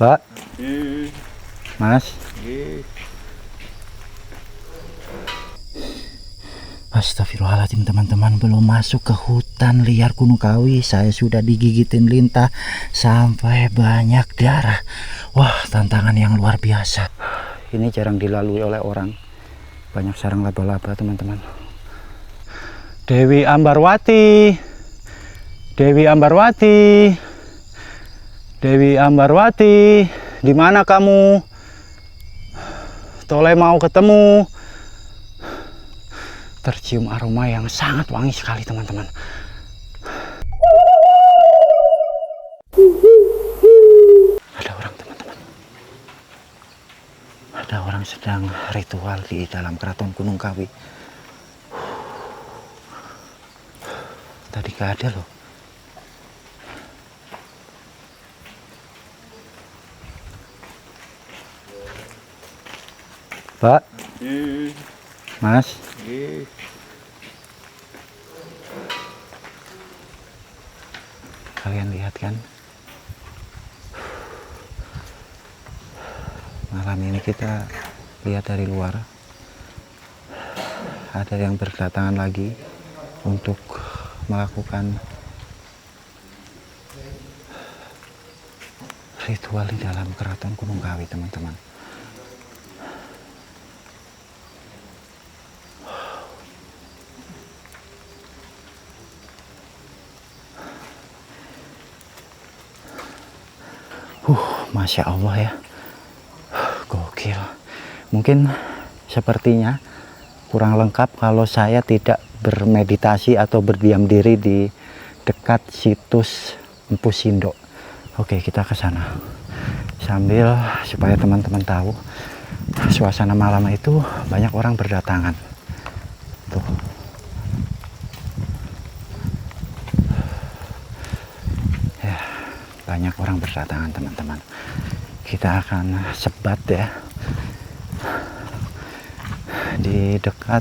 Pak, Mas. Astagfirullahaladzim teman-teman, belum masuk ke hutan liar Gunung Kawi saya sudah digigitin lintah sampai banyak darah. Wah, tantangan yang luar biasa. Ini jarang dilalui oleh orang. Banyak sarang laba-laba teman-teman. Dewi Ambarwati, Dewi Ambarwati, Dewi Ambarwati, di mana kamu? Tole mau ketemu. Tercium aroma yang sangat wangi sekali teman-teman. Ada orang teman-teman. Ada orang sedang ritual di dalam keraton Gunung Kawi. Tadi gak ada loh. Pak, Mas. Kalian lihat kan? Malam ini kita lihat dari luar. Ada yang berdatangan lagi untuk melakukan ritual di dalam keraton Gunung Kawi teman-teman. Masya Allah ya, gokil. Mungkin sepertinya kurang lengkap kalau saya tidak bermeditasi atau berdiam diri di dekat situs Empu Sindok. Oke, kita ke sana sambil supaya teman-teman tahu suasana malam itu banyak orang berdatangan. Tuh. Ya, banyak orang berdatangan teman-teman. Kita akan sebat ya di dekat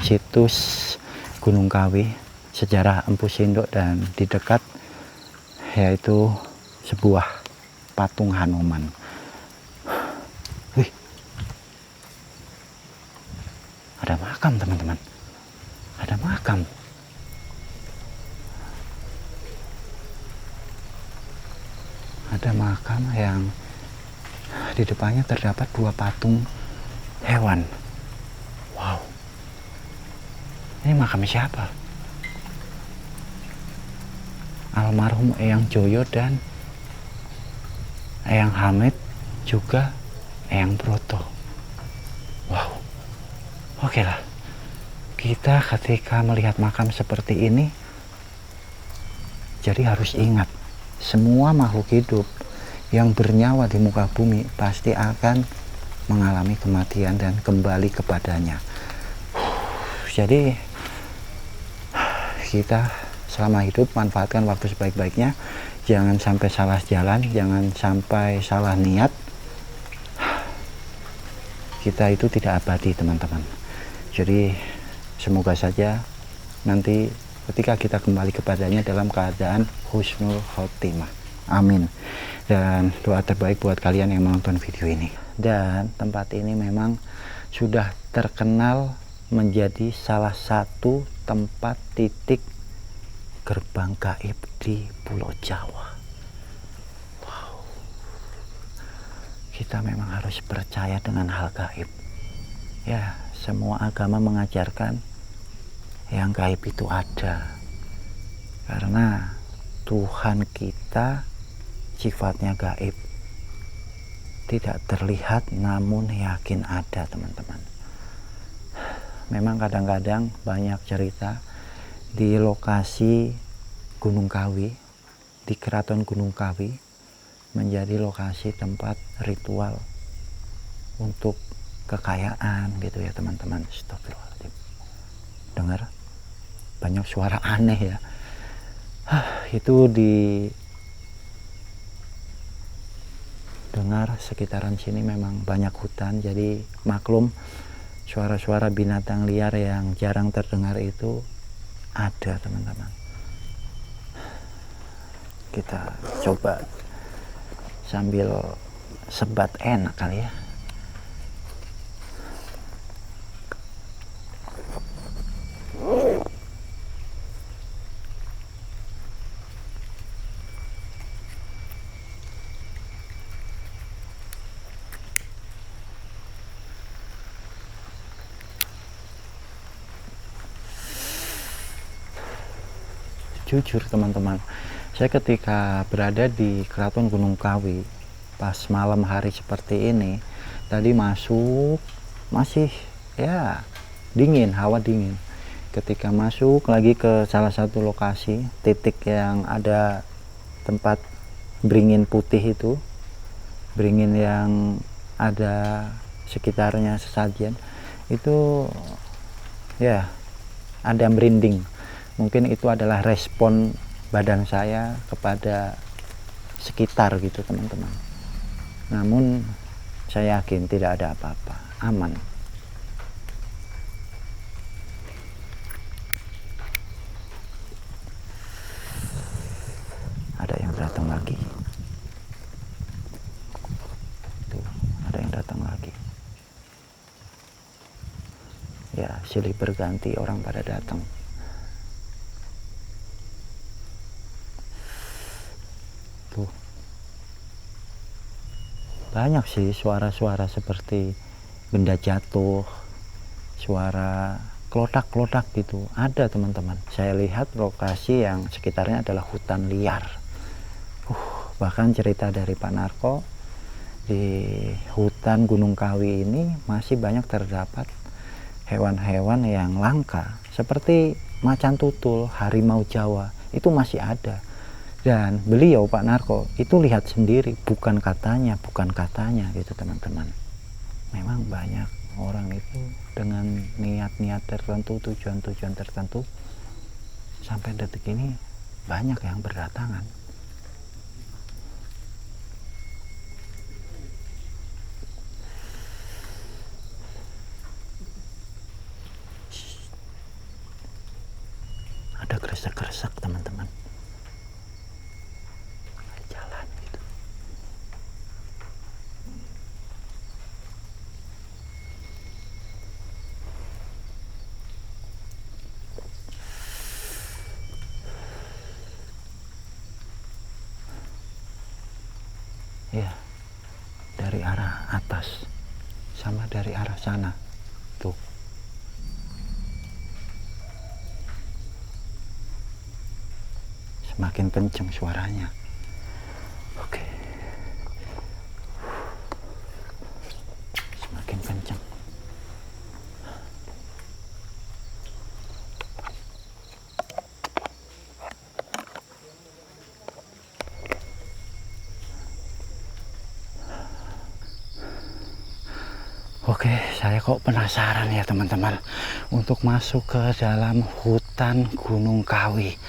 situs Gunung Kawi, sejarah Empu Sindok, dan di dekat yaitu sebuah patung Hanuman. Wih, ada makam teman-teman, ada makam. Ada makam yang di depannya terdapat dua patung hewan. Wow, ini makam siapa? Almarhum Eyang Joyo dan Eyang Hamid, juga Eyang Broto. Wow, oke lah. Kita ketika melihat makam seperti ini, jadi harus ingat, semua makhluk hidup yang bernyawa di muka bumi pasti akan mengalami kematian dan kembali kepadanya. Jadi kita selama hidup manfaatkan waktu sebaik-baiknya, jangan sampai salah jalan, jangan sampai salah niat. Kita itu tidak abadi teman-teman. Jadi semoga saja nanti ketika kita kembali kepadanya dalam keadaan husnul khotimah. Amin. Dan doa terbaik buat kalian yang menonton video ini. Dan tempat ini memang sudah terkenal menjadi salah satu tempat titik gerbang gaib di Pulau Jawa. Wow. Kita memang harus percaya dengan hal gaib. Ya, semua agama mengajarkan yang gaib itu ada. Karena Tuhan kita sifatnya gaib, tidak terlihat namun yakin ada teman-teman. Memang kadang-kadang banyak cerita di lokasi Gunung Kawi, di keraton Gunung Kawi menjadi lokasi tempat ritual untuk kekayaan gitu ya teman-teman. Astagfirullahaladzim, dengar banyak suara aneh ya. Itu di dengar sekitaran sini memang banyak hutan, jadi maklum suara-suara binatang liar yang jarang terdengar itu ada teman-teman. Kita coba sambil sebat enak kali ya. Jujur teman-teman, saya ketika berada di Keraton Gunung Kawi pas malam hari seperti ini, tadi masuk masih ya dingin, hawa dingin. Ketika masuk lagi ke salah satu lokasi titik yang ada tempat beringin putih itu, beringin yang ada sekitarnya sesajen itu, ya ada merinding. Mungkin itu adalah respon badan saya kepada sekitar gitu teman-teman. Namun saya yakin tidak ada apa-apa, aman. Ada yang datang lagi. Tuh, ada yang datang lagi. Ya, silih berganti orang pada datang. Banyak sih suara-suara seperti benda jatuh, suara klotak-klotak gitu. Ada teman-teman. Saya lihat lokasi yang sekitarnya adalah hutan liar. Bahkan cerita dari Pak Narko, di hutan Gunung Kawi ini masih banyak terdapat hewan-hewan yang langka seperti macan tutul, harimau Jawa, itu masih ada. Dan beliau Pak Narko itu lihat sendiri, bukan katanya gitu teman-teman. Memang banyak orang itu dengan niat-niat tertentu, tujuan-tujuan tertentu, sampai detik ini banyak yang berdatangan. Ada gresek-gresek teman-teman. Ya, dari arah atas sama dari arah sana tuh. Semakin kenceng suaranya. Oke, semakin kenceng. Oke, saya kok penasaran ya teman-teman untuk masuk ke dalam hutan Gunung Kawi.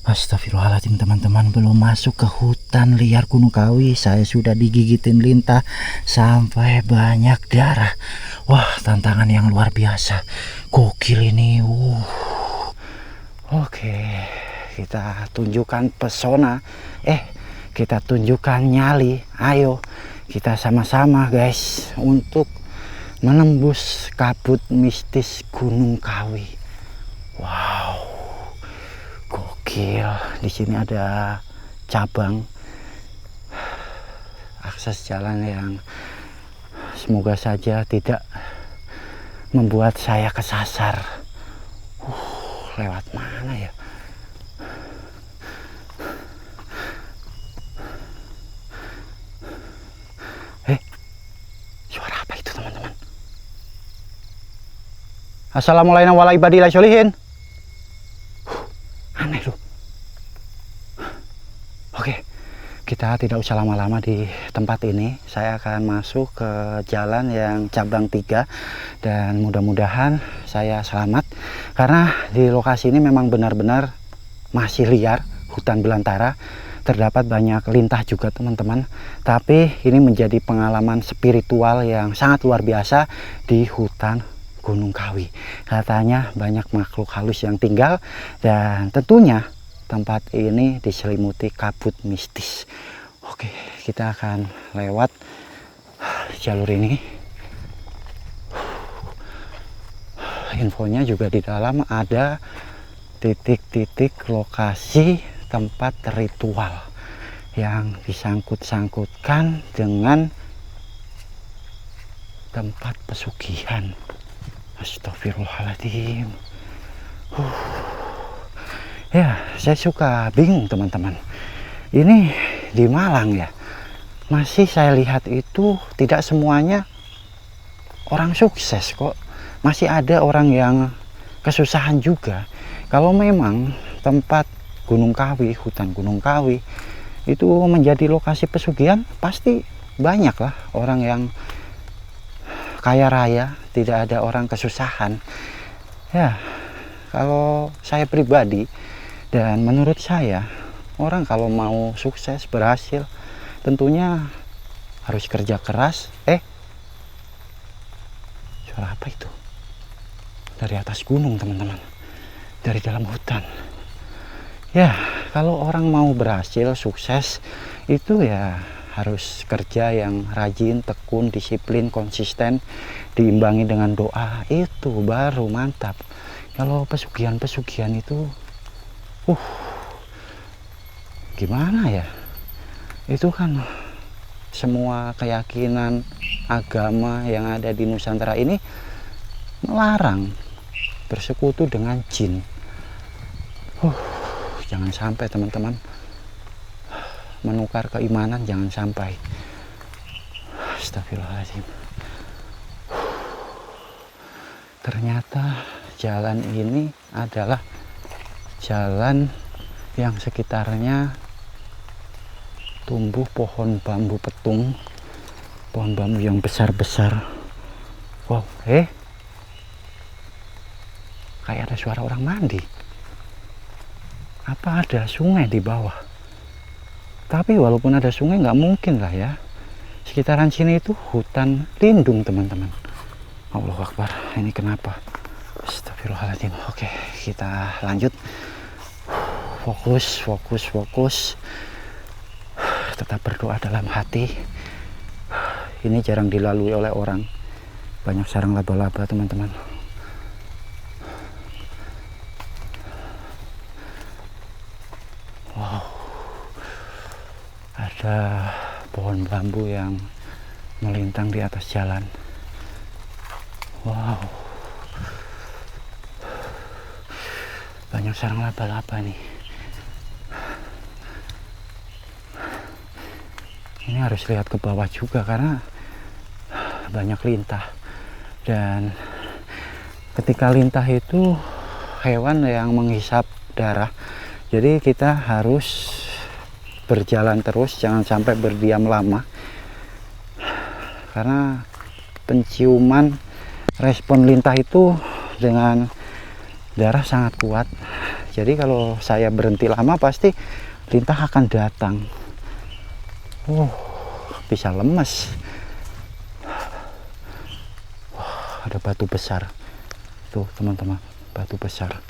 Astagfirullahaladzim teman-teman, belum masuk ke hutan liar Gunung Kawi saya sudah digigitin lintah sampai banyak darah. Wah, tantangan yang luar biasa, gokil ini. Oke, kita tunjukkan pesona, kita tunjukkan nyali. Ayo kita sama-sama guys untuk menembus kabut mistis Gunung Kawi. Wow, gokil. Di sini ada cabang akses jalan yang semoga saja tidak membuat saya kesasar. Lewat mana ya? Suara apa itu teman-teman? Assalamualaikum warahmatullahi wabarakatuh. Aneh loh. Oke, kita tidak usah lama-lama di tempat ini. Saya akan masuk ke jalan yang cabang 3 dan mudah-mudahan saya selamat, karena di lokasi ini memang benar-benar masih liar, hutan belantara. Terdapat banyak lintah juga teman-teman, tapi ini menjadi pengalaman spiritual yang sangat luar biasa di hutan Gunung Kawi. Katanya banyak makhluk halus yang tinggal dan tentunya tempat ini diselimuti kabut mistis. Oke, kita akan lewat jalur ini. Infonya juga di dalam ada titik-titik lokasi tempat ritual yang disangkut-sangkutkan dengan tempat pesugihan. Astagfirullahaladzim. Ya, saya suka bingung teman-teman. Ini di Malang ya, masih saya lihat itu tidak semuanya orang sukses kok. Masih ada orang yang kesusahan juga. Kalau memang tempat Gunung Kawi, hutan Gunung Kawi itu menjadi lokasi pesugihan, pasti banyak lah orang yang kaya raya, tidak ada orang kesusahan. Ya, kalau saya pribadi dan menurut saya, orang kalau mau sukses, berhasil, tentunya harus kerja keras. Suara apa itu? Dari atas gunung teman-teman, dari dalam hutan. Ya, kalau orang mau berhasil, sukses, itu ya harus kerja yang rajin, tekun, disiplin, konsisten, diimbangi dengan doa, itu baru mantap. Kalau pesugihan-pesugihan itu gimana ya, itu kan semua keyakinan agama yang ada di Nusantara ini melarang bersekutu dengan jin. Jangan sampai teman-teman, menukar keimanan jangan sampai. Astagfirullahaladzim. Ternyata jalan ini adalah jalan yang sekitarnya tumbuh pohon bambu petung, pohon bambu yang besar-besar. Wow, kayak ada suara orang mandi. Apa ada sungai di bawah? Tapi walaupun ada sungai, nggak mungkin lah ya. Sekitaran sini itu hutan lindung teman-teman. Allahu Akbar, ini kenapa? Astagfirullahaladzim. Oke, kita lanjut. Fokus. Tetap berdoa dalam hati. Ini jarang dilalui oleh orang. Banyak sarang laba-laba teman-teman. Wow, ada pohon bambu yang melintang di atas jalan. Wow, banyak sarang laba-laba nih. Ini harus lihat ke bawah juga karena banyak lintah. Dan ketika lintah itu hewan yang menghisap darah. Jadi kita harus berjalan terus, jangan sampai berdiam lama. Karena penciuman respon lintah itu dengan darah sangat kuat. Jadi kalau saya berhenti lama pasti lintah akan datang. Bisa lemes. Ada batu besar. Tuh teman-teman, batu besar.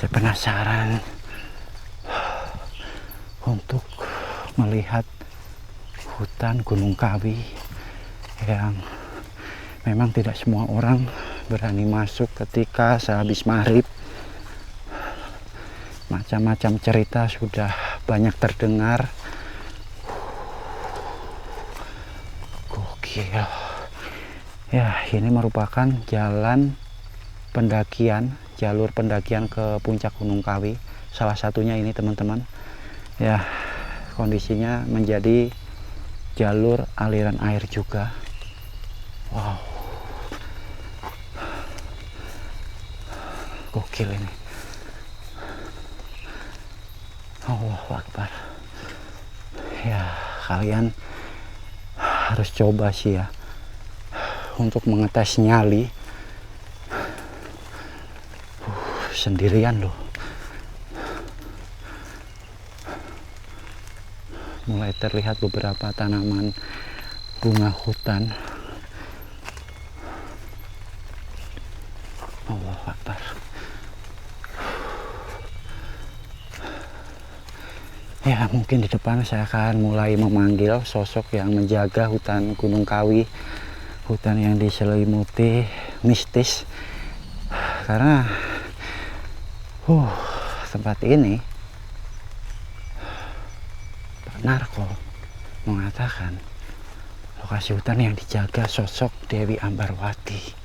Saya penasaran untuk melihat hutan Gunung Kawi yang memang tidak semua orang berani masuk ketika sehabis maghrib. Macam-macam cerita sudah banyak terdengar. Gokil. Ya, ini merupakan jalan pendakian, jalur pendakian ke puncak Gunung Kawi. Salah satunya ini teman-teman. Ya, kondisinya menjadi jalur aliran air juga. Wow, gokil ini. Allahu Akbar. Ya, kalian harus coba sih ya untuk mengetes nyali sendirian loh. Mulai terlihat beberapa tanaman bunga hutan. Allahu Akbar. Ya, mungkin di depan saya akan mulai memanggil sosok yang menjaga hutan Gunung Kawi, hutan yang diselimuti mistis. Karena tempat ini Pak Narko mengatakan lokasi hutan yang dijaga sosok Dewi Ambarwati.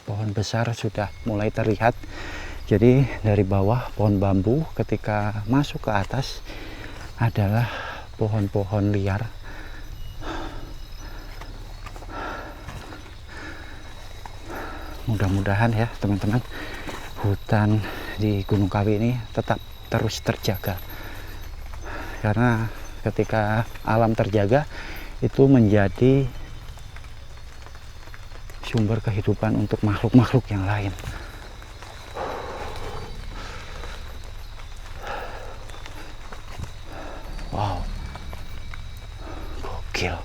Pohon besar sudah mulai terlihat. Jadi dari bawah pohon bambu, ketika masuk ke atas adalah pohon-pohon liar. Mudah-mudahan ya teman-teman, hutan di Gunung Kawi ini tetap terus terjaga. Karena ketika alam terjaga, itu menjadi sumber kehidupan untuk makhluk-makhluk yang lain. Wow, gokil.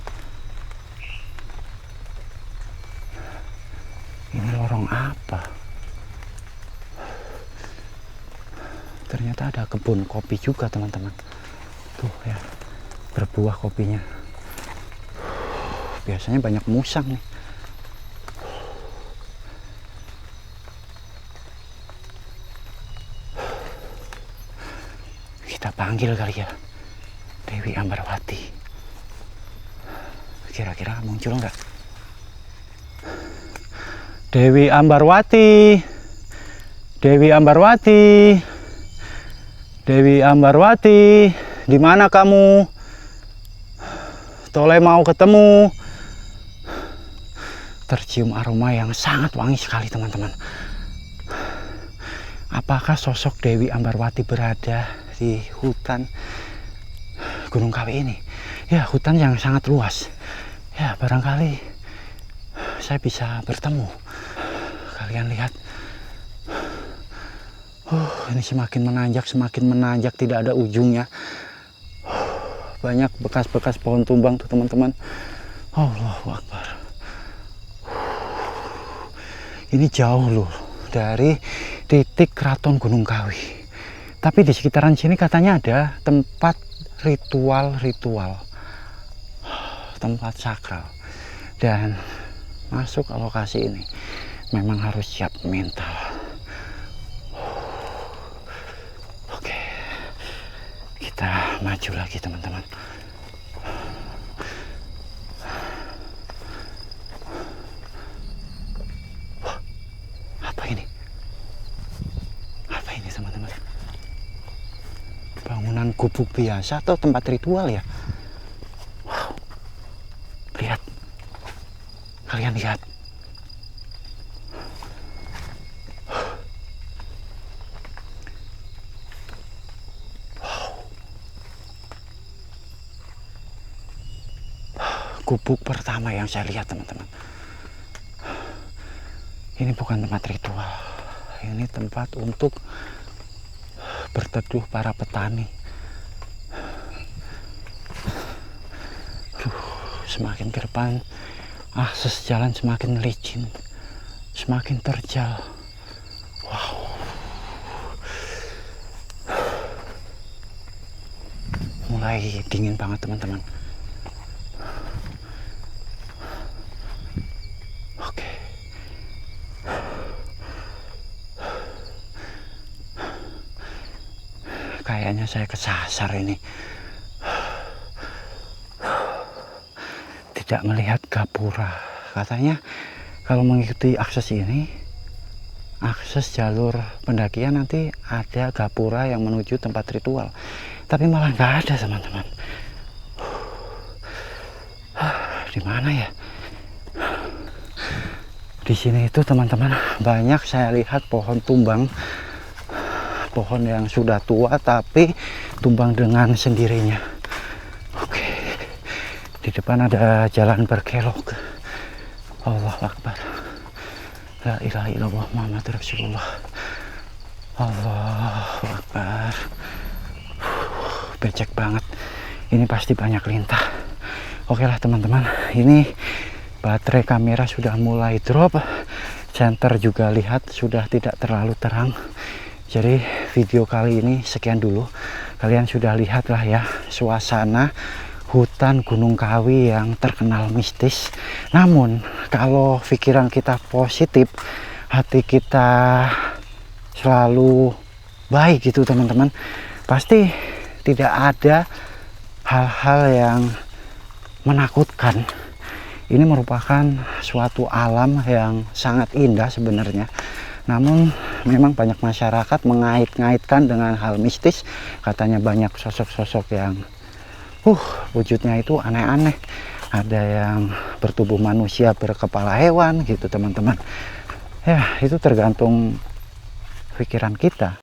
Ini lorong apa? Ternyata ada kebun kopi juga teman-teman. Tuh ya, berbuah kopinya. Biasanya banyak musang nih. Kita panggil kali ya, Dewi Ambarwati. Kira-kira muncul nggak? Dewi Ambarwati, Dewi Ambarwati, Dewi Ambarwati, di mana kamu? Tole mau ketemu. Tercium aroma yang sangat wangi sekali teman-teman. Apakah sosok Dewi Ambarwati berada di hutan Gunung Kawi ini? Ya, hutan yang sangat luas. Ya, barangkali saya bisa bertemu. Kalian lihat. Ini semakin menanjak, tidak ada ujungnya. Banyak bekas-bekas pohon tumbang tuh teman-teman. Allahu Akbar. Ini jauh loh dari titik keraton Gunung Kawi. Tapi di sekitaran sini katanya ada tempat ritual-ritual, tempat sakral. Dan masuk ke lokasi ini memang harus siap mental. Oke, kita maju lagi teman-teman. Apa ini? Apa ini teman-teman? Bangunan gubuk biasa atau tempat ritual ya? Wow. Lihat. Kalian lihat. Wow. Gubuk pertama yang saya lihat teman-teman. Ini bukan tempat ritual. Ini tempat untuk berteduh para petani. Semakin ke depan akses jalan semakin licin, semakin terjal. Wow. Mulai dingin banget teman-teman. Oke. Kayaknya saya kesasar ini. Tidak melihat gapura. Katanya kalau mengikuti akses ini, akses jalur pendakian, nanti ada gapura yang menuju tempat ritual. Tapi malah nggak ada teman-teman. Di mana ya? Di sini itu teman-teman banyak saya lihat pohon tumbang, pohon yang sudah tua tapi tumbang dengan sendirinya. Oke, di depan ada jalan berkelok. Allahu Akbar. La ilaha illallah Muhammad Rasulullah. Allahu Akbar. Becek banget. Ini pasti banyak lintah. Oke lah teman-teman, ini baterai kamera sudah mulai drop, center juga lihat sudah tidak terlalu terang. Jadi video kali ini sekian dulu. Kalian sudah lihat lah ya suasana hutan Gunung Kawi yang terkenal mistis. Namun kalau pikiran kita positif, hati kita selalu baik gitu teman-teman, pasti tidak ada hal-hal yang menakutkan. Ini merupakan suatu alam yang sangat indah sebenarnya. Namun memang banyak masyarakat mengait-ngaitkan dengan hal mistis. Katanya banyak sosok-sosok yang wujudnya itu aneh-aneh. Ada yang bertubuh manusia berkepala hewan gitu teman-teman. Ya itu tergantung pikiran kita.